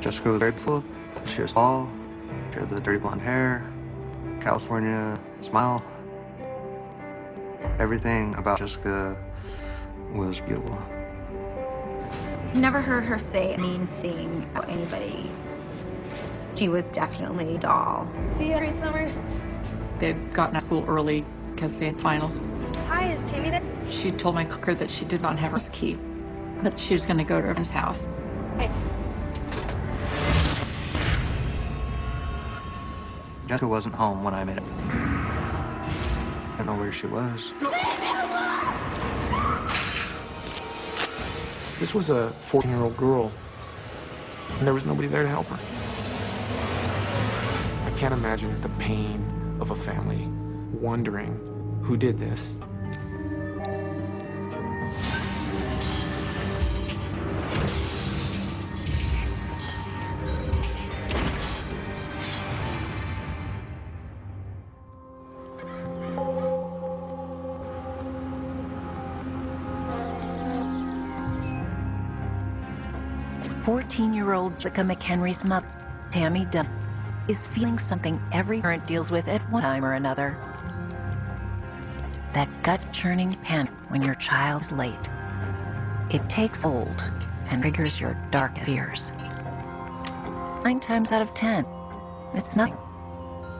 Jessica was very beautiful. She was tall. She had the dirty blonde hair, California smile. Everything about Jessica was beautiful. Never heard her say a mean thing about anybody. She was definitely a doll. See you, great summer. They'd gotten out of school early because they had finals. Hi, is Tammy there? She told my cook that she did not have her key, but she was going to go to her friend's house. Hey. Jessica wasn't home when I made it. I don't know where she was. This was a 14-year-old girl, and there was nobody there to help her. I can't imagine the pain of a family wondering who did this. Jessica McHenry's mother, Tammy Dunn, is feeling something every parent deals with at one time or another. That gut-churning panic when your child's late. It takes hold and triggers your darkest fears. 9 times out of 10, it's nothing.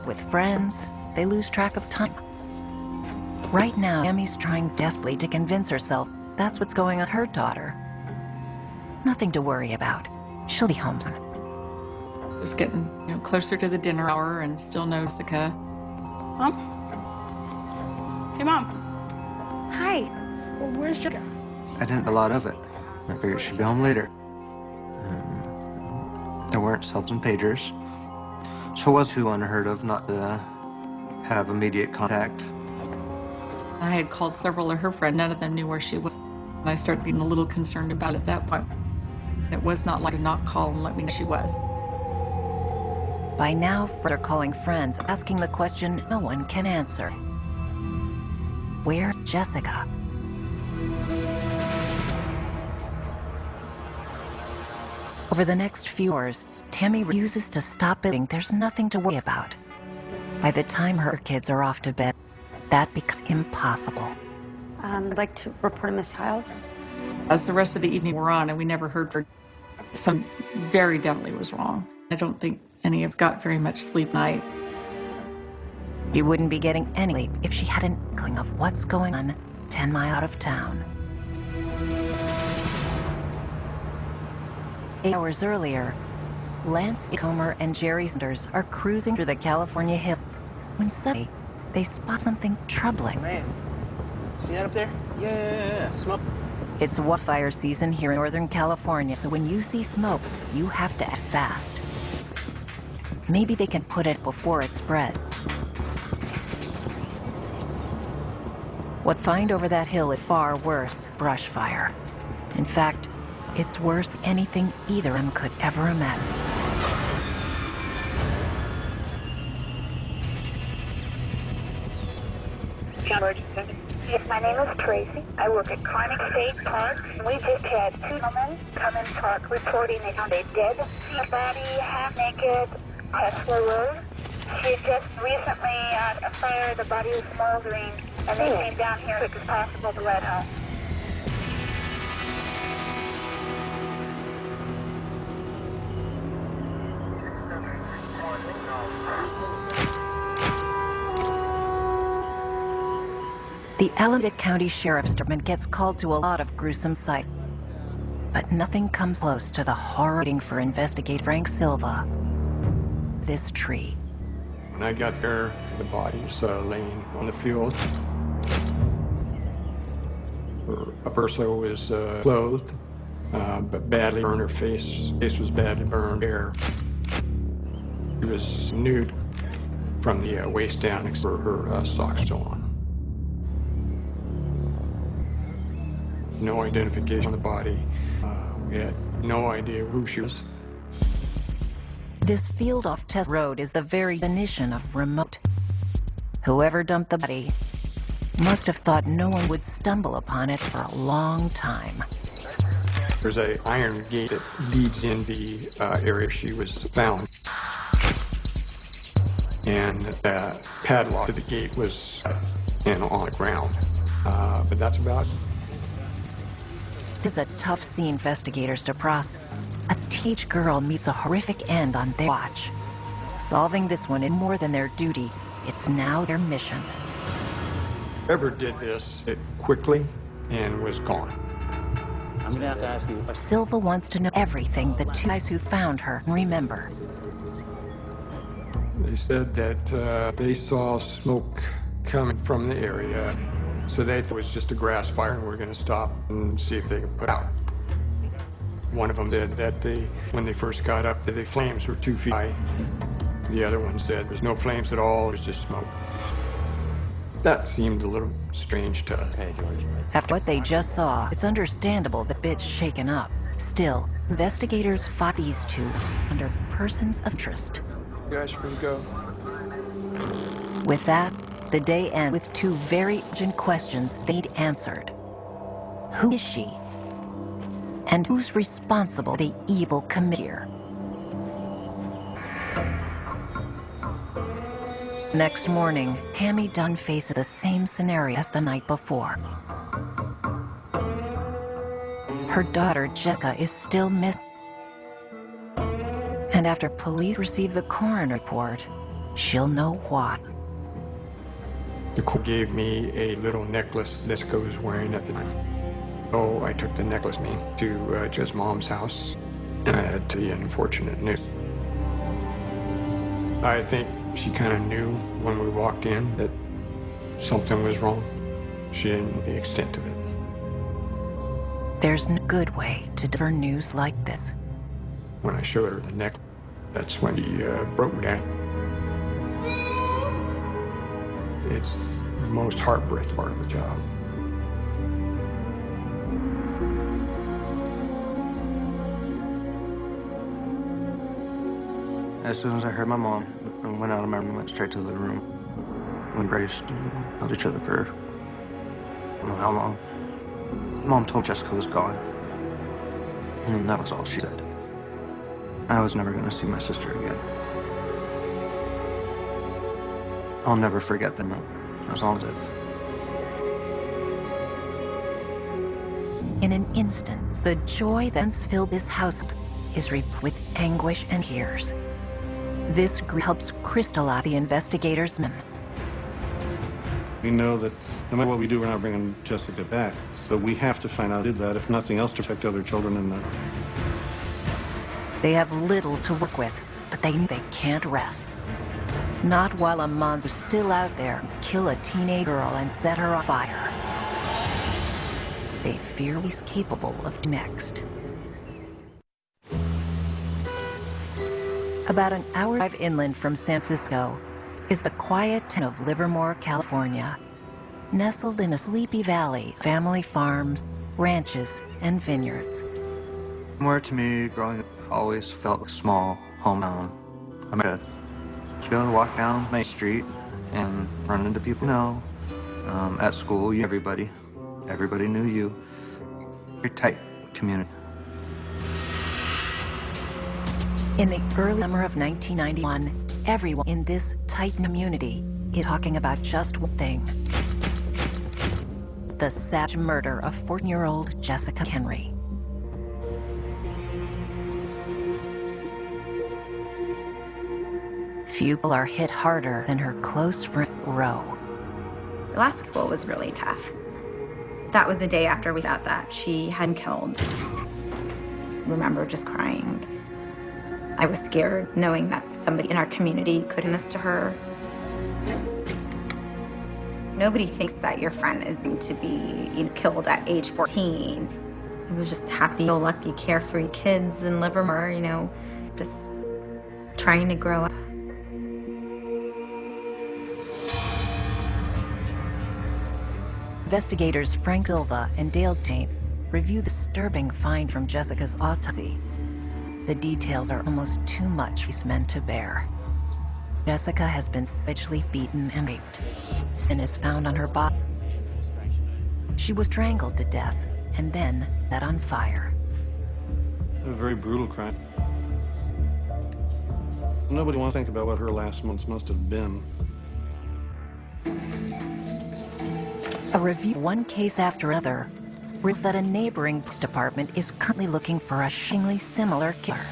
With friends, they lose track of time. Right now, Tammy's trying desperately to convince herself that's what's going on with her daughter. Nothing to worry about. She'll be home soon. It was getting closer to the dinner hour and still no Jessica. Mom? Hey, Mom. Hi. Well, where's Jessica? I didn't do a lot of it. I figured she'd be home later. There weren't cell phone pagers, so it was too unheard of not to have immediate contact. I had called several of her friends. None of them knew where she was. And I started being a little concerned about it at that point. It was not like to not call and let me know she was. By now, they're calling friends, asking the question no one can answer. Where's Jessica? Over the next few hours, Tammy refuses to stop believing there's nothing to worry about. By the time her kids are off to bed, that becomes impossible. I'd like to report a missing child. As the rest of the evening wore on and we never heard her, something very definitely was wrong. I don't think any of us got very much sleep night. She wouldn't be getting any sleep if she had an inkling of what's going on 10 miles out of town. 8 hours earlier, Lance Comer and Jerry Sanders are cruising through the California hills when suddenly they spot something troubling. Man, see that up there? Yeah, smoke. It's wildfire season here in Northern California, so when you see smoke, you have to act fast. Maybe they can put it before it spreads. What find over that hill is far worse, brush fire. In fact, it's worse than anything either of them could ever imagine. Yes, my name is Tracy. I work at Chronic State Park. We just had 2 gentlemen come in park reporting they found a dead body, half naked, Tesla Road. She had just recently a fire, the body was smoldering, and they came down here as quick as possible to let her. The Alameda County Sheriff's Department gets called to a lot of gruesome sights, but nothing comes close to the horror waiting for investigator Frank Silva. This tree. When I got there, the body's laying on the field. Her upper torso was clothed, but badly burned. Her face was badly burned. Hair. She was nude from the waist down, except for her socks still on. No identification on the body. We had no idea who she was. This field off Test Road is the very definition of remote. Whoever dumped the body must have thought no one would stumble upon it for a long time. There's an iron gate that leads in the area she was found. And the padlock to the gate was on the ground. But that's about it. This is a tough scene for investigators to process. A teenage girl meets a horrific end on their watch. Solving this one is more than their duty. It's now their mission. Whoever did this, it quickly and was gone. I'm gonna have to ask you if I... Silva wants to know everything the two guys who found her remember. They said that they saw smoke coming from the area, so they thought it was just a grass fire and we're going to stop and see if they can put out. One of them said that when they first got up, the flames were 2 feet high. The other one said there's no flames at all, there's just smoke. That seemed a little strange to us. Okay, George. After what they just saw, it's understandable the bit's shaken up. Still, investigators fought these two under persons of interest. You guys free to go? With that, the day ends with two very urgent questions they'd answered. Who is she? And who's responsible for the evil committed? Next morning, Tammy Dunn faces the same scenario as the night before. Her daughter, Jessica, is still missing. And after police receive the coroner report, she'll know why. The court gave me a little necklace Jessica was wearing at the time. So I took the necklace with me to Jess's mom's house, and I had the unfortunate news. I think she kind of knew when we walked in that something was wrong. She didn't know the extent of it. There's no good way to deliver news like this. When I showed her the necklace, that's when he broke down. It's the most heartbreaking part of the job. As soon as I heard my mom, I went out of my room and went straight to the living room. We embraced and held each other for I don't know how long. Mom told Jessica was gone. And that was all she said. I was never going to see my sister again. I'll never forget that moment, as long as I live. In an instant, the joy that once filled this house is replete with anguish and tears. This grief helps crystallize the investigators' men. We know that no matter what we do, we're not bringing Jessica back. But we have to find out who did that, if nothing else, to protect other children in the... They have little to work with, but they can't rest. Not while a monster's still out there, kill a teenage girl and set her on fire. They fear he's capable of next. About an hour drive inland from San Francisco is the quiet town of Livermore, California. Nestled in a sleepy valley, family farms, ranches, and vineyards. Livermore, to me, growing up, always felt like a small hometown. I mean, to be able to walk down Main Street and run into people you know. At school, everybody knew you. Very tight community. In the early summer of 1991, everyone in this tight community is talking about just one thing. The savage murder of 14-year-old Jessica Henry. Few people are hit harder than her close friend, Ro. The last school was really tough. That was the day after we found out that she had killed. I remember just crying. I was scared knowing that somebody in our community could do this to her. Nobody thinks that your friend is going to be killed at age 14. It was just happy-go-lucky, carefree kids in Livermore, just trying to grow up. Investigators Frank Silva and Dale Tate review the disturbing find from Jessica's autopsy. The details are almost too much for these men to bear. Jessica has been savagely beaten and raped. Sin is found on her body. She was strangled to death and then set on fire. A very brutal crime. Nobody wants to think about what her last months must have been. A review of one case after another reveals that a neighboring police department is currently looking for a shockingly similar killer.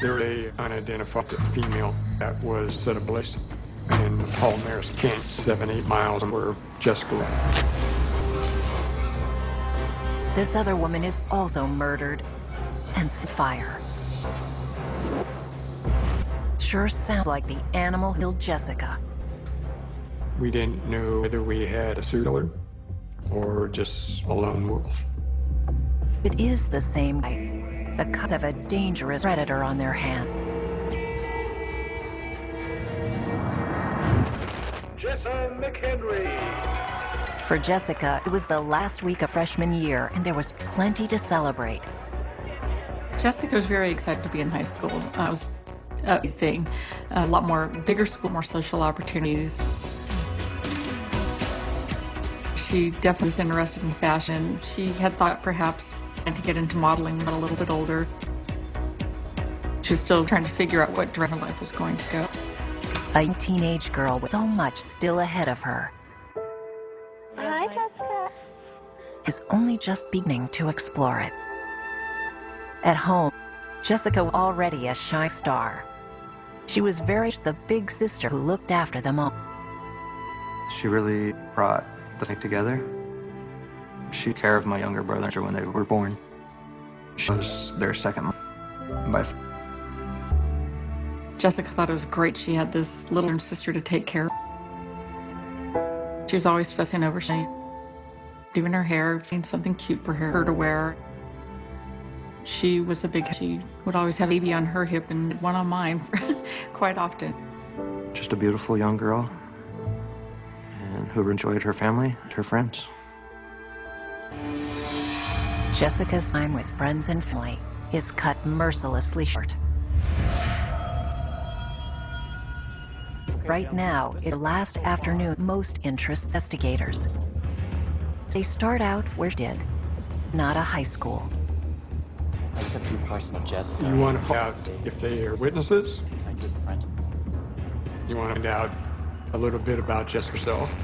There was an unidentified female that was set ablaze in Palmares, Kansas, 7-8 miles from where Jessica went. This other woman is also murdered and set fire. Sure sounds like the animal who killed Jessica. We didn't know whether we had a serial killer or just a lone wolf. It is the same guy. The cops have a dangerous predator on their hands. Jessa McHenry. For Jessica, it was the last week of freshman year, and there was plenty to celebrate. Jessica was very excited to be in high school. It was a big thing. A lot more bigger school, more social opportunities. She definitely was interested in fashion. She had thought perhaps to get into modeling, but a little bit older. She was still trying to figure out what direction her life was going to go. A young teenage girl with so much still ahead of her Hi, Jessica. is only just beginning to explore it. At home, Jessica was already a shy star. She was very much the big sister who looked after them all. She really brought the family together. She took care of my younger brother when they were born. She was their second mom by far. Jessica thought it was great she had this little sister to take care of. She was always fussing over she doing her hair, finding something cute for her to wear. She was she would always have a baby on her hip and one on mine quite often. Just a beautiful young girl and who enjoyed her family and her friends. Jessica's time with friends and family is cut mercilessly short. Right now is the last afternoon most interests investigators. They start out where she did, not a high school. I just have a few questions on Jessica. You want to find out if they are witnesses? My good friend. You want to find out a little bit about Jessica herself?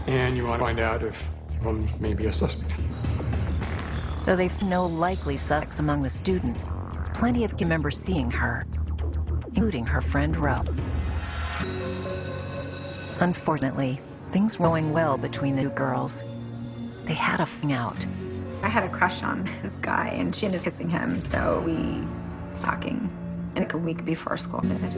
And you want to find out if one may be a suspect. Though they found no likely suspects among the students, plenty of them remember seeing her, including her friend Rob. Unfortunately, things were going well between the two girls. They had a thing out. I had a crush on this guy, and she ended up kissing him, so we stopped talking, and like a week before school ended.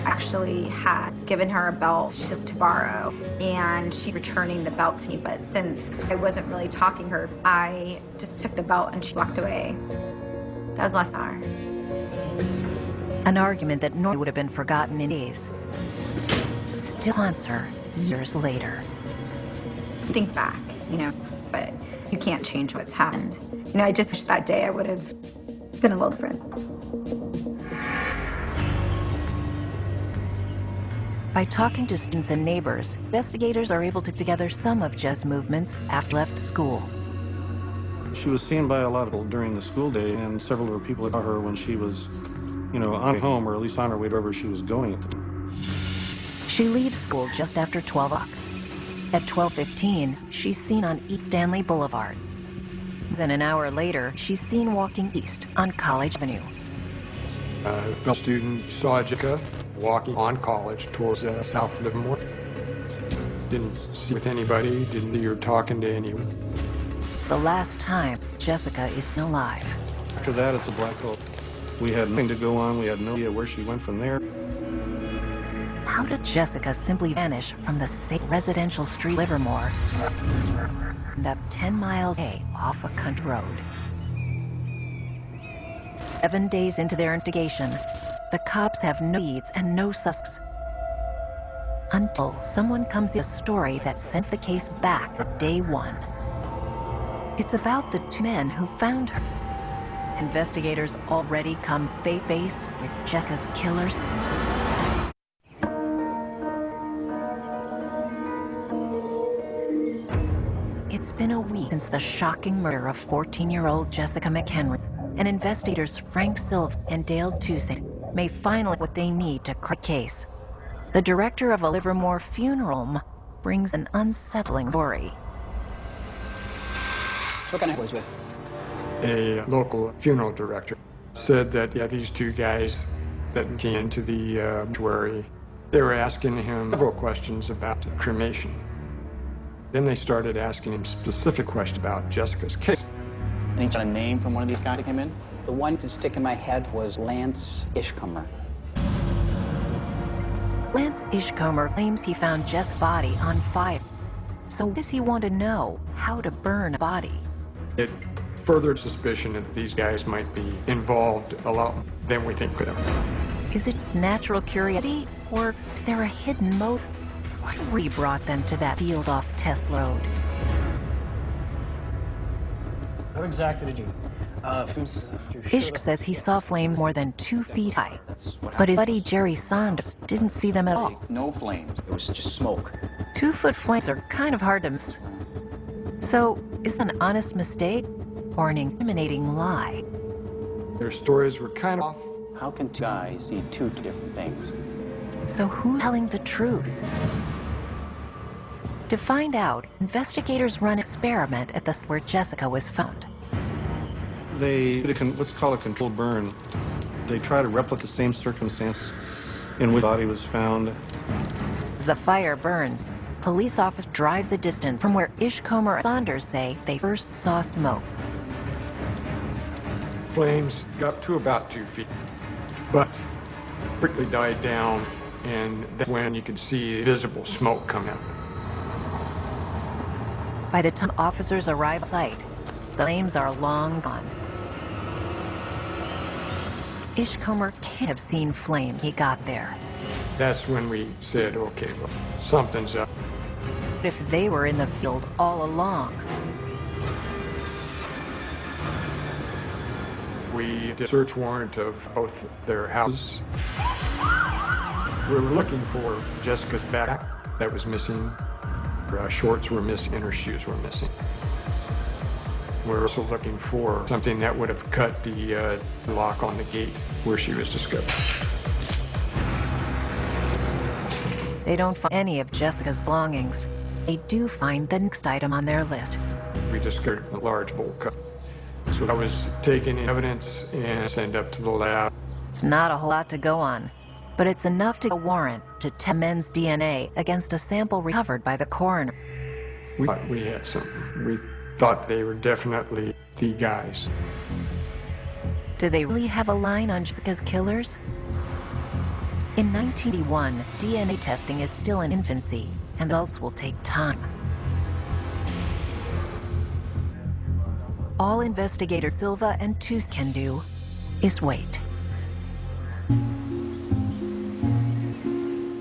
I actually had given her a belt to borrow, and she returning the belt to me, but since I wasn't really talking to her, I just took the belt and she walked away. That was last hour. An argument that normally would have been forgotten in days still haunts her years later. Think back, but you can't change what's happened. I just wish that day I would have been a little different. By talking to students and neighbors, investigators are able to put together some of Jess' movements after left school. She was seen by a lot of people during the school day, and several of her people saw her when she was, on her way home, or at least on her way to wherever she was going at the time. She leaves school just after 12 o'clock. At 12:15, she's seen on East Stanley Boulevard. Then an hour later, she's seen walking east on College Avenue. A fellow student saw Jessica walking on College towards South Livermore. Didn't see with anybody, didn't see her talking to anyone. It's the last time Jessica is still alive. After that, it's a black hole. We had nothing to go on. We had no idea where she went from there. How did Jessica simply vanish from the same residential street Livermore and up 10 miles away off a country road? 7 days into their investigation, the cops have no leads and no suspects. Until someone comes with a story that sends the case back to day one. It's about the two men who found her. Investigators already come face-to-face with Jessica's killers. It's been a week since the shocking murder of 14-year-old Jessica McHenry, and investigators Frank Silva and Dale Toussaint may finally have what they need to crack the case. The director of a Livermore funeral home brings an unsettling story. So what kind of boys with? A local funeral director said that, yeah, these two guys that came into the mortuary, they were asking him several questions about cremation. Then they started asking him specific questions about Jessica's case. And he got a name from one of these guys that came in? The one to stick in my head was Lance Ishcomer. Lance Ishcomer claims he found Jess' body on fire. So what does he want to know? How to burn a body? It furthered suspicion that these guys might be involved a lot than we think with them. Is it natural curiosity, or is there a hidden motive? What really brought them to that field off Tesla Road? What exactly did you? Ishk says he saw flames more than 2 feet high, but his buddy Jerry Saunders didn't see them at all. No flames. It was just smoke. 2-foot flames are kind of hard to miss. So, is that an honest mistake or an incriminating lie? Their stories were kind of off. How can two guys see two different things? So who's telling the truth? To find out, investigators run an experiment at the site where Jessica was found. They did what's called a controlled burn. They try to replicate the same circumstances in which the body was found. As the fire burns, police officers drive the distance from where Ishcomer and Saunders say they first saw smoke. Flames got up to about 2 feet, but quickly died down, and that's when you could see visible smoke come out. By the time officers arrive at site, the flames are long gone. Ishcomer can't have seen flames he got there. That's when we said, okay, well, something's up. But if they were in the field all along, we did a search warrant of both their houses. We were looking for Jessica's backpack that was missing. Her shorts were missing and her shoes were missing. We were also looking for something that would have cut the lock on the gate where she was discovered. they don't find any of Jessica's belongings. They do find the next item on their list. We discovered a large bowl cut. So I was taking evidence and sent up to the lab. It's not a whole lot to go on, but it's enough to get a warrant to test men's DNA against a sample recovered by the coroner. We thought we had something. We thought they were definitely the guys. Do they really have a line on Jessica's killers? In 1981, DNA testing is still in infancy, and results will take time. All investigators Silva and Toussaint can do is wait.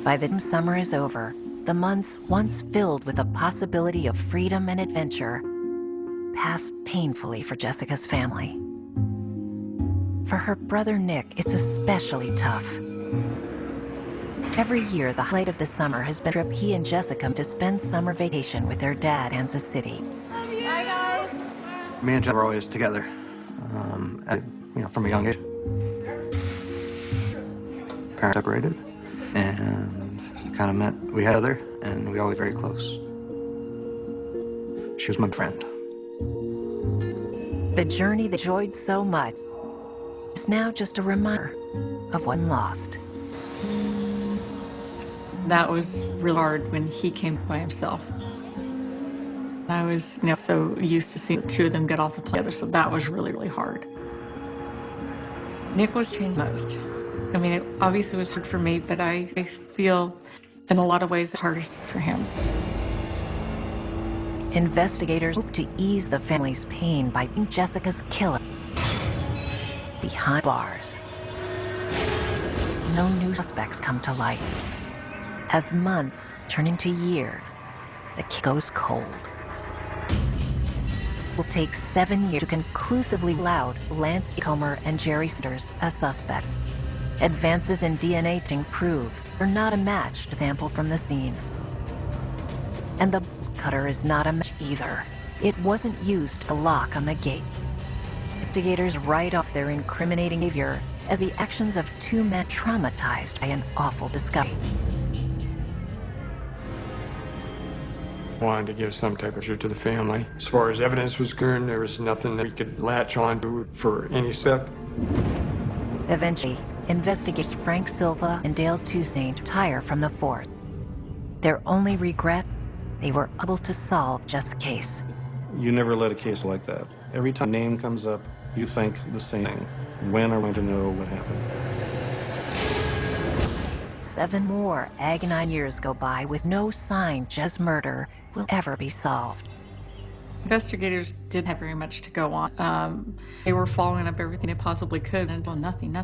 By the time summer is over, the months once filled with the possibility of freedom and adventure pass painfully for Jessica's family. For her brother Nick, it's especially tough. Every year, the highlight of the summer has been a trip he and Jessica to spend summer vacation with their dad, Kansas City. Bye, guys. Me and Jen were always together, from a young age. Parents separated, and kind of met. We had other, and we always very close. She was my friend. The journey they enjoyed so much is now just a reminder of what lost. That was real hard when he came by himself. I was, so used to seeing the two of them get off the plane together, so that was really, really hard. Nick was changed most. I mean, it obviously was hard for me, but I feel in a lot of ways the hardest for him. Investigators hope to ease the family's pain by bringing Jessica's killer behind bars. No new suspects come to light. As months turn into years, the case goes cold. It will take 7 years to conclusively rule out Lance Ishcomer and Jerry Saunders as suspect. Advances in DNA testing prove they're not a match to the sample from the scene. And the bolt cutter is not a match either. It wasn't used to lock on the gate. Investigators write off their incriminating behavior as the actions of two men traumatized by an awful discovery. Wanted to give some type of closure to the family. As far as evidence was concerned, there was nothing that we could latch on to for any step. Eventually, investigators Frank Silva and Dale Toussaint retire from the force. Their only regret, they were able to solve Jess's case. You never let a case like that. Every time a name comes up, you think the same thing. When are we going to know what happened? 7 more agonizing years go by with no sign Jess's murder will ever be solved. Investigators didn't have very much to go on. They were following up everything they possibly could until nothing.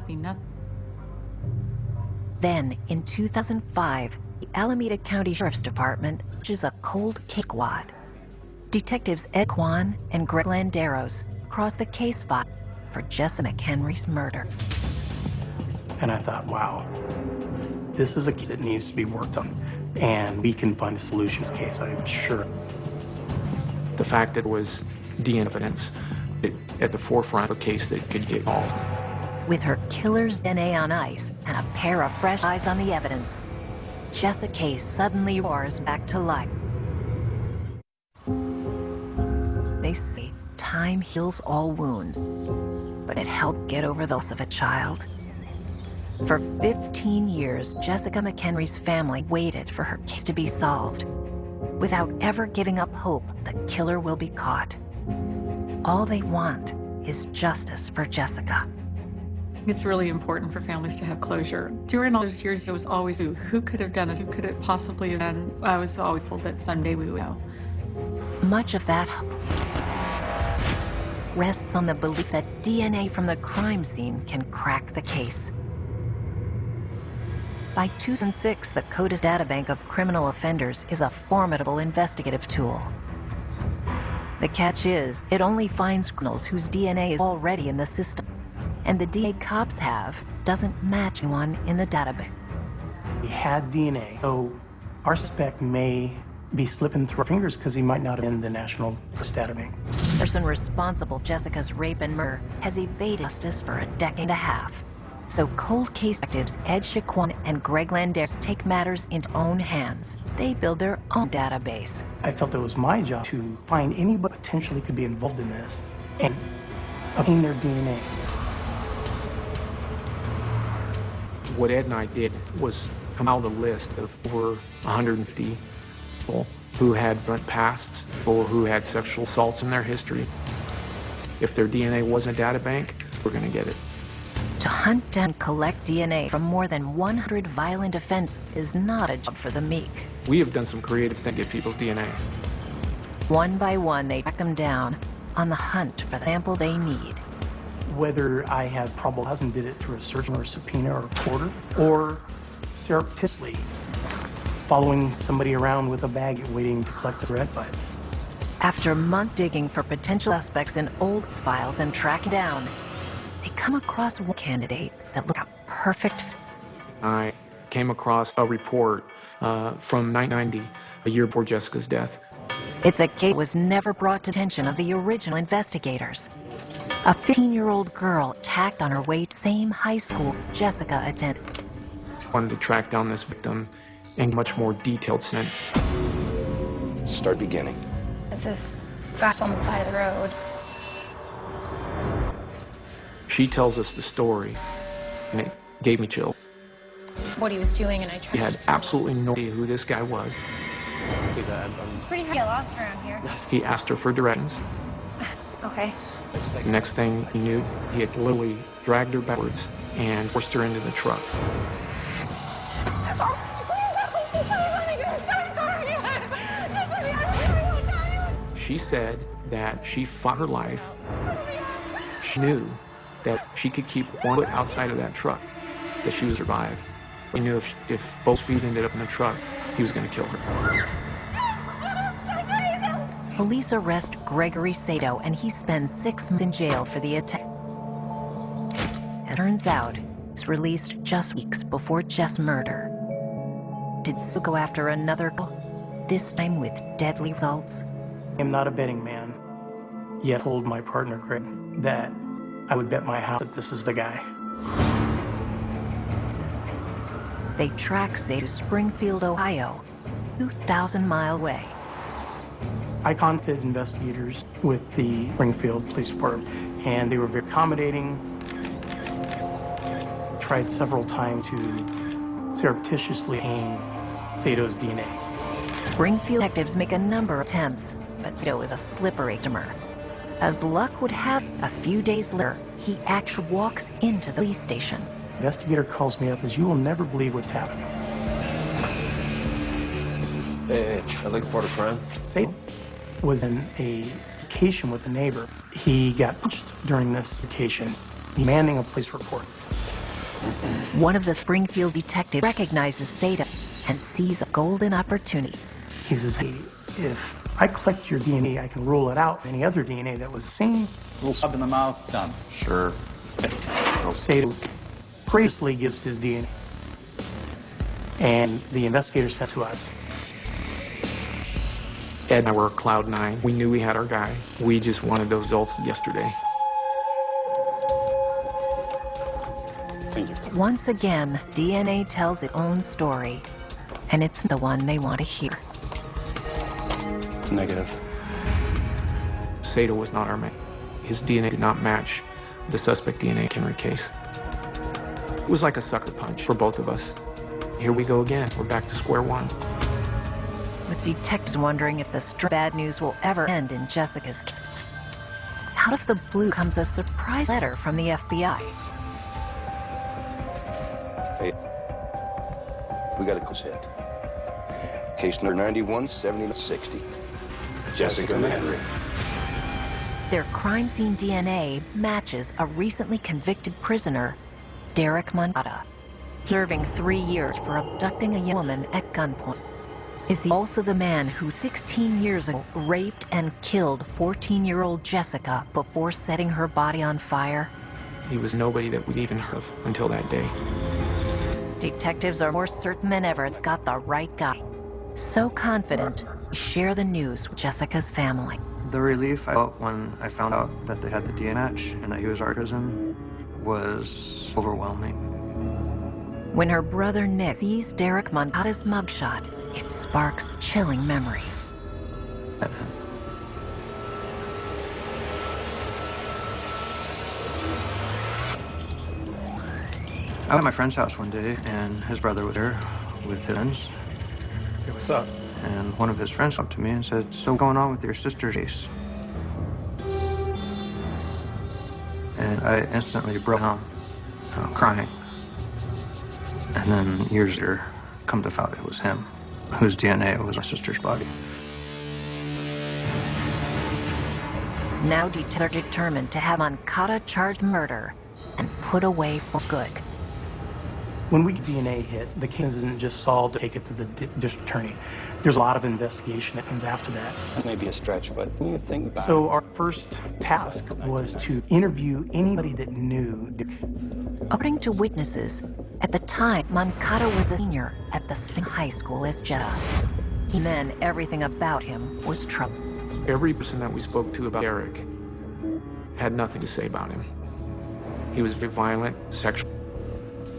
Then, in 2005, the Alameda County Sheriff's Department launches a cold case squad. Detectives Ed Kwan and Greg Landeros cross the case file for Jessa McHenry's murder. And I thought, wow, this is a case that needs to be worked on, and we can find a solution to this case, I'm sure. The fact that it was DNA evidence at the forefront of a case that could get solved. With her killer's DNA on ice and a pair of fresh eyes on the evidence, Jessa case suddenly roars back to life. They say time heals all wounds, but it helped get over the loss of a child. For 15 years, Jessica McHenry's family waited for her case to be solved, without ever giving up hope the killer will be caught. All they want is justice for Jessica. It's really important for families to have closure. During all those years, it was always, who could have done this? Who could it possibly have done? I was always hopeful that someday we would know. Much of that hope rests on the belief that DNA from the crime scene can crack the case. By 2006, the CODIS databank of criminal offenders is a formidable investigative tool. The catch is, it only finds criminals whose DNA is already in the system, and the DNA cops have doesn't match anyone in the database. He had DNA, so our suspect may be slipping through our fingers because he might not have been the National Database. The person responsible for Jessica's rape and murder has evaded justice for a decade and a half. So cold case detectives Ed Shaquan and Greg Landeros take matters into their own hands. They build their own database. I felt it was my job to find anybody potentially could be involved in this and obtain their DNA. What Ed and I did was compile a list of over 150 people who had violent pasts, people who had sexual assaults in their history. If their DNA wasn't a data bank, we're going to get it. To hunt down and collect DNA from more than 100 violent offenses is not a job for the meek. We have done some creative things to get people's DNA. One by one, they track them down on the hunt for the sample they need. Whether I had probable cause and did it through a search or a subpoena or a quarter, or surreptitiously following somebody around with a bag waiting to collect a red butt. After months digging for potential suspects in old files and tracking down, they come across one candidate that looked a perfect fit. I came across a report from 1990, a year before Jessica's death. It's a case that was never brought to the attention of the original investigators. A 15-year-old girl attacked on her way to the same high school Jessica attended. Wanted to track down this victim and much more detailed scent. Start beginning. There's this grass on the side of the road. She tells us the story, and it gave me chills. What he was doing, and I tried. He had absolutely no idea who this guy was. It's pretty hard to get lost around here. He asked her for directions. Okay. The next thing he knew, he had literally dragged her backwards and forced her into the truck. She said that she fought her life. She knew that she could keep one foot outside of that truck, that she would survive. He knew if both feet ended up in the truck, he was going to kill her. Police arrest Gregory Sato, and he spends 6 months in jail for the attack. As it turns out, he's released just weeks before Jess' murder. Did Sato go after another girl, this time with deadly results? I'm not a betting man, yet told my partner, Greg, that I would bet my house that this is the guy. They track Zeta to Springfield, Ohio, 2,000 miles away. I contacted investigators with the Springfield Police Department, and they were very accommodating. Tried several times to surreptitiously obtain Zeto's DNA. Springfield detectives make a number of attempts, but Zeto is a slippery customer. As luck would have, a few days later, he actually walks into the police station. Investigator calls me up and says, "You will never believe what's happened." Hey, I'd like to report a crime. Zeto was in a vacation with a neighbor. He got punched during this vacation, demanding a police report. One of the Springfield detectives recognizes Zeta and sees a golden opportunity. He says, "Hey, if I collect your DNA, I can rule it out from any other DNA that was the same." A little swab in the mouth, done. Sure. Zeta graciously gives his DNA. And the investigator said to us, Ed and I were cloud nine. We knew we had our guy. We just wanted those results yesterday. Thank you. Once again, DNA tells its own story, and it's the one they want to hear. It's negative. Zeta was not our man. His DNA did not match the suspect DNA Henry case. It was like a sucker punch for both of us. Here we go again. We're back to square one. With detectives wondering if the bad news will ever end in Jessica's case. Out of the blue comes a surprise letter from the FBI. Hey, we got a close hit. Case number 917060. Jessica McHenry. Their crime scene DNA matches a recently convicted prisoner, Derek Moncada, serving 3 years for abducting a young woman at gunpoint. Is he also the man who 16 years ago raped and killed 14-year-old Jessica before setting her body on fire? He was nobody that we'd even heard of until that day. Detectives are more certain than ever they've got the right guy. So confident, they share the news with Jessica's family. The relief I felt when I found out that they had the DNA match and that he was our cousin was overwhelming. When her brother Nick sees Derek Moncada's mugshot, it sparks chilling memory. I was at my friend's house one day, and his brother was there with his friends. "Hey, what's up?" And one of his friends came up to me and said, "So what's going on with your sister's case?" And I instantly broke down, crying. And then years later, come to find out it was him, whose DNA was my sister's body. Now detectives are determined to have Moncada charged murder and put away for good. When we get DNA hit, the case isn't just solved to take it to the district attorney. There's a lot of investigation that comes after that. That may be a stretch, but when you think about So our first task was to interview anybody that knew. According to witnesses, at the time, Moncada was a senior at the same high school as Jetta. And then everything about him was trouble. Every person that we spoke to about Derek had nothing to say about him. He was very violent, sexual.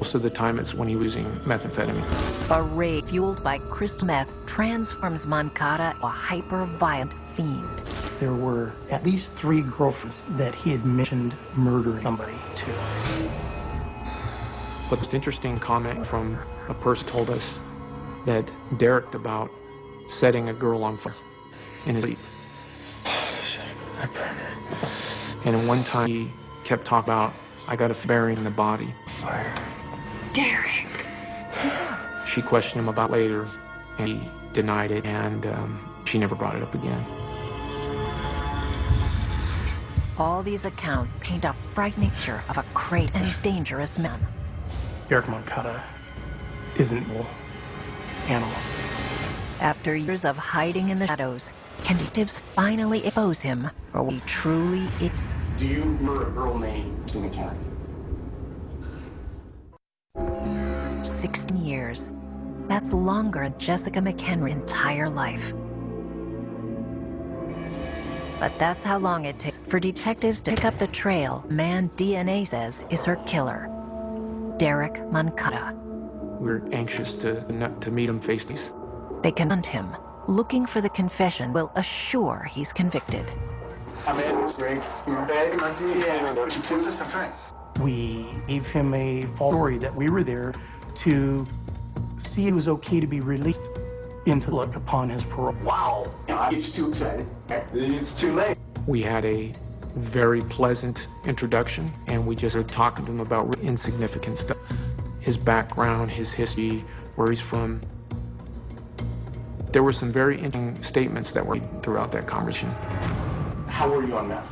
Most of the time it's when he was using methamphetamine. A rage fueled by crystal meth transforms Moncada into a hyper-violent fiend. There were at least 3 girlfriends that he had mentioned murdering somebody to. But this interesting comment from a person told us that Derek about setting a girl on fire in his sleep. And at one time he kept talking about, "I got a burying in the body." Fire. Derek. She questioned him about it later, and he denied it, and she never brought it up again. All these accounts paint a frightening picture of a great and dangerous man. Derek Moncada is an evil animal. After years of hiding in the shadows, can detectives finally expose him for what he truly is? Do you remember a girl named Jessica McHenry? 16 years. That's longer than Jessica McHenry's entire life. But that's how long it takes for detectives to pick up the trail a man DNA says is her killer, Derek Moncada. We're anxious to meet him face to face. They confront him, looking for the confession will assure he's convicted. We gave him a false story that we were there to see it was okay to be released into the look upon his parole. Wow! I get you too excited. It's too late. We had a very pleasant introduction, and we just started talking to him about insignificant stuff. His background, his history, where he's from. There were some very interesting statements that were throughout that conversation. How were you on meth?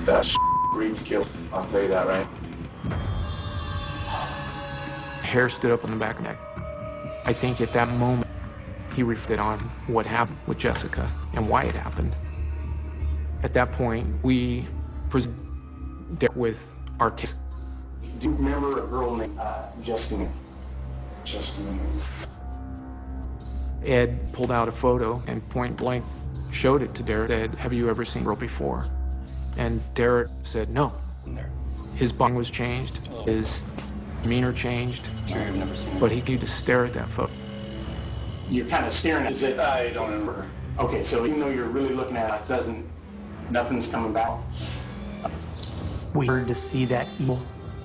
That breeds kill. I'll tell you that, right? Hair stood up on the back of the neck. I think at that moment, he reflected on what happened with Jessica and why it happened. At that point, we presented Derek with our case. Do you remember a girl named Jessica? Jessica. Ed pulled out a photo and point blank showed it to Derek, said, "Have you ever seen a girl before?" And Derek said no. His bond was changed, his demeanor changed, but he continued to stare at that photo. You're kind of staring at it. I don't remember. Okay, so even though you're really looking at it, nothing's coming back. We heard to see that evil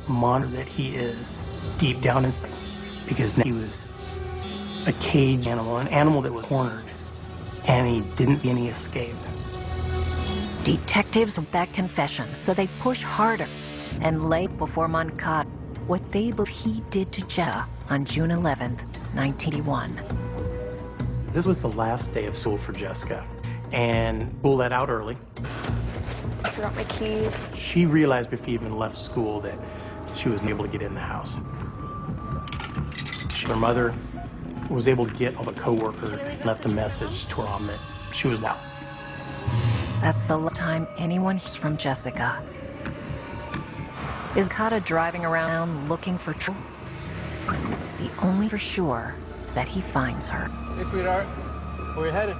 monster that he is deep down inside, because he was a caged animal, an animal that was cornered, and he didn't see any escape. Detectives want that confession, so they push harder and lay before Moncada what they believe he did to Jessica on June 11th, 1981. This was the last day of school for Jessica, and school let out early. I forgot my keys. She realized before she even left school that she wasn't able to get in the house. Her mother was able to get a coworker, left a message to her mom that she was out. That's the last time anyone hears from Jessica. Is Moncada driving around looking for trouble? The only for sure is that he finds her. Hey, sweetheart. Where you headed?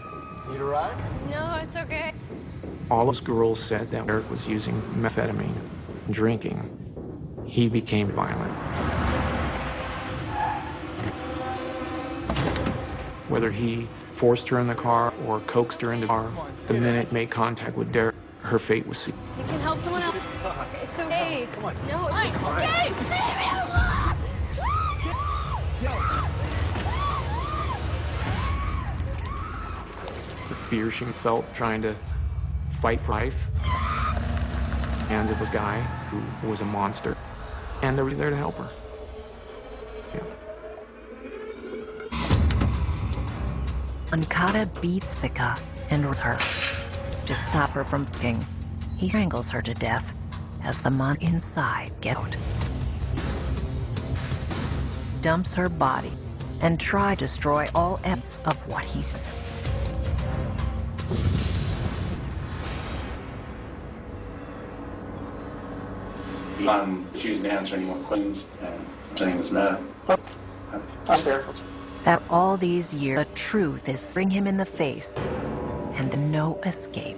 Need a ride? No, it's okay. All those girls said that Derek was using methamphetamine, drinking. He became violent. Whether he forced her in the car or coaxed her into the car, the minute he made contact with Derek, her fate was sealed. You can help someone else. It's okay. Come on. No, it's okay. Leave me alone. The fear she felt trying to fight for life, hands of a guy who was a monster, and they were there to help her. Yeah. Moncada beats Jessica and rolls her. To stop her from picking, he strangles her to death as the monster inside gets out. Dumps her body and tries to destroy all evidence of what he said. I'm refusing to answer any more questions, and I'm saying this matter. That's fair. That all these years, the truth is bring him in the face, and no escape.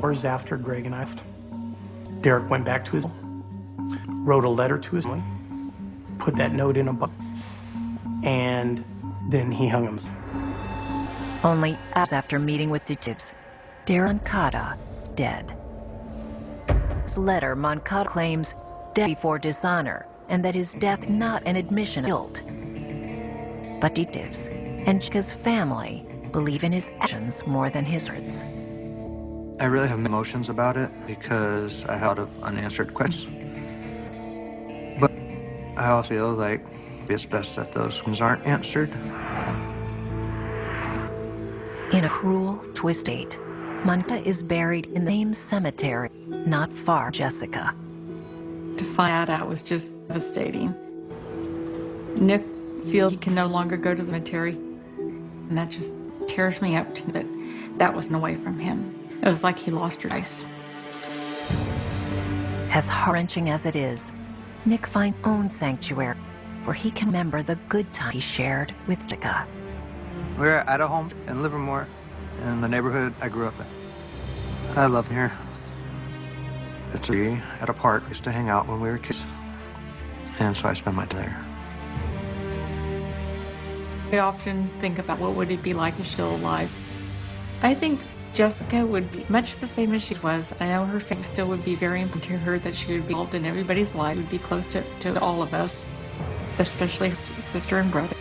Hours after Greg and I left, Derek went back to his, wrote a letter to his family, put that note in a box, and then he hung himself. Only hours after meeting with detectives, Derek Moncada is dead. This letter, Moncada claims death before dishonor, and that his death not an admission of guilt. But detectives and Jessica's family believe in his actions more than his words. I really have emotions about it because I had a lot of unanswered questions. But I also feel like it's best that those questions aren't answered. In a cruel twist fate, Moncada is buried in the same cemetery not far from Jessica. To find out was just devastating. Nick feels he can no longer go to the cemetery, and that just tears me up to that that wasn't away from him. It was like he lost her twice. As heart-wrenching as it is, Nick finds his own sanctuary where he can remember the good times he shared with Jessica. We were at a home in Livermore, in the neighborhood I grew up in. I love here. It's at a park. I used to hang out when we were kids. And so I spend my time there. I often think about what would it be like if she's still alive. I think Jessica would be much the same as she was. I know her family still would be very important to her, that she would be involved in everybody's life, would be close to all of us, especially her sister and brother.